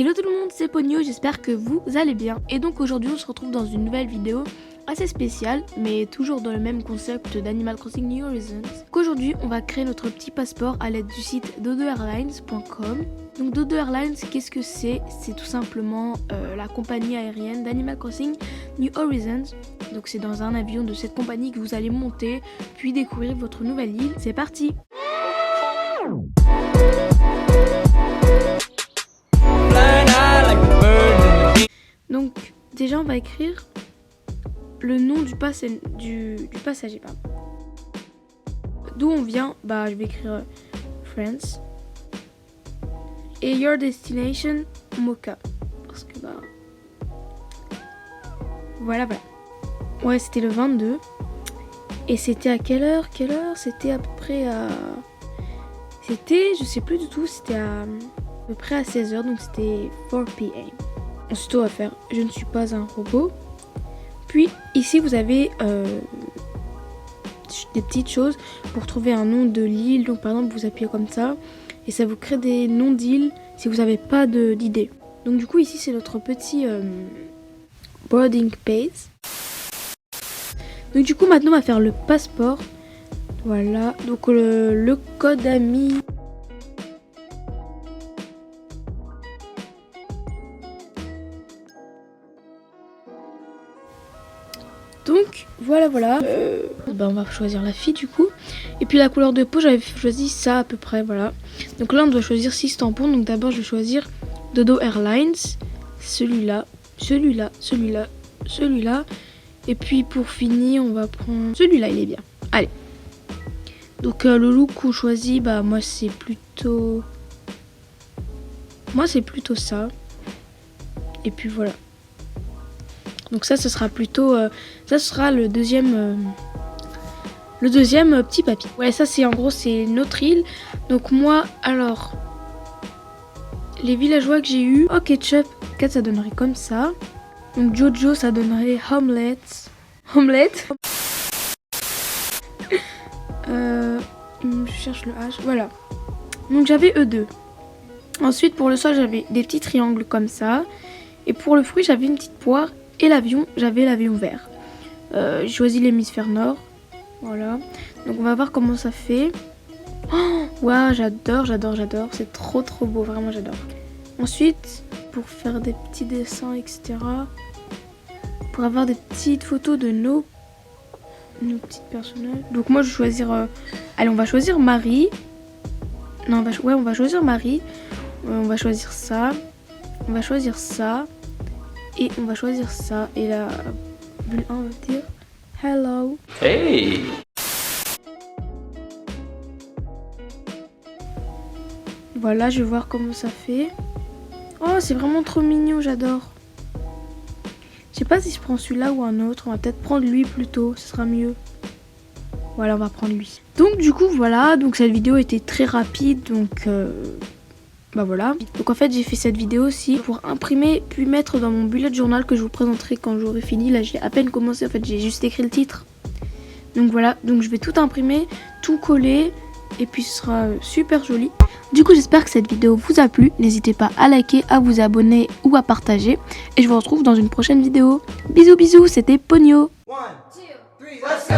Hello tout le monde, c'est Pogno, j'espère que vous allez bien. Et donc aujourd'hui on se retrouve dans une nouvelle vidéo assez spéciale, mais toujours dans le même concept d'Animal Crossing New Horizons. Qu'aujourd'hui on va créer notre petit passeport à l'aide du site dodoairlines.com. Donc Dodo Airlines, qu'est-ce que c'est? C'est tout simplement la compagnie aérienne d'Animal Crossing New Horizons. Donc c'est dans un avion de cette compagnie que vous allez monter, puis découvrir votre nouvelle île. C'est parti! Donc déjà on va écrire le nom du passager. D'où on vient, je vais écrire France. Et your destination, Mocha. Parce que voilà. Ouais, c'était le 22. Et c'était à quelle heure? C'était à peu près à... je sais plus du tout, c'était à peu près à 16h, donc c'était 4 p.m. Ensuite on va faire je ne suis pas un robot. Puis ici vous avez des petites choses pour trouver un nom de l'île. Donc par exemple vous appuyez comme ça et ça vous crée des noms d'îles si vous n'avez pas d'idée. Donc du coup ici c'est notre petit boarding pass. Donc du coup maintenant on va faire le passeport. Voilà, donc le code ami. Donc voilà. On va choisir la fille du coup. Et puis la couleur de peau, j'avais choisi ça à peu près, voilà. Donc là on doit choisir 6 tampons. Donc d'abord je vais choisir Dodo Airlines, celui-là. Et puis pour finir on va prendre celui-là, il est bien. Allez. Donc le look qu'on choisit, moi c'est plutôt ça. Et puis voilà. Donc ça, ce sera plutôt, ça sera le deuxième petit papier. Ouais, ça c'est en gros c'est notre île. Donc moi, alors, les villageois que j'ai eu, ketchup, ça donnerait comme ça. Donc Jojo, ça donnerait omelette. Je cherche le H, voilà. Donc j'avais E2. Ensuite pour le sol, j'avais des petits triangles comme ça. Et pour le fruit, j'avais une petite poire. Et l'avion, j'avais l'avion vert. J'ai choisi l'hémisphère nord. Voilà. Donc on va voir comment ça fait. Oh, wow, j'adore. C'est trop beau, vraiment j'adore. Ensuite, pour faire des petits dessins, etc. Pour avoir des petites photos de nos petites personnages. Donc moi je vais choisir... allez, on va choisir Marie. Non, on va choisir Marie. On va choisir ça. On va choisir ça. Et on va choisir ça. Et la bulle 1 va dire hello. Hey. Voilà, je vais voir comment ça fait. Oh, c'est vraiment trop mignon, j'adore. Je sais pas si je prends celui-là ou un autre. On va peut-être prendre lui plutôt, ce sera mieux. Voilà, on va prendre lui. Donc du coup, voilà. Donc cette vidéo était très rapide. Donc... voilà. Donc en fait j'ai fait cette vidéo aussi pour imprimer puis mettre dans mon bullet journal que je vous présenterai quand j'aurai fini. Là j'ai à peine commencé, en fait j'ai juste écrit le titre. Donc voilà, donc je vais tout imprimer, tout coller et puis ce sera super joli. Du coup j'espère que cette vidéo vous a plu. N'hésitez pas à liker, à vous abonner ou à partager. Et je vous retrouve dans une prochaine vidéo. Bisous, c'était Pogno. 1, 2, 3, let's go!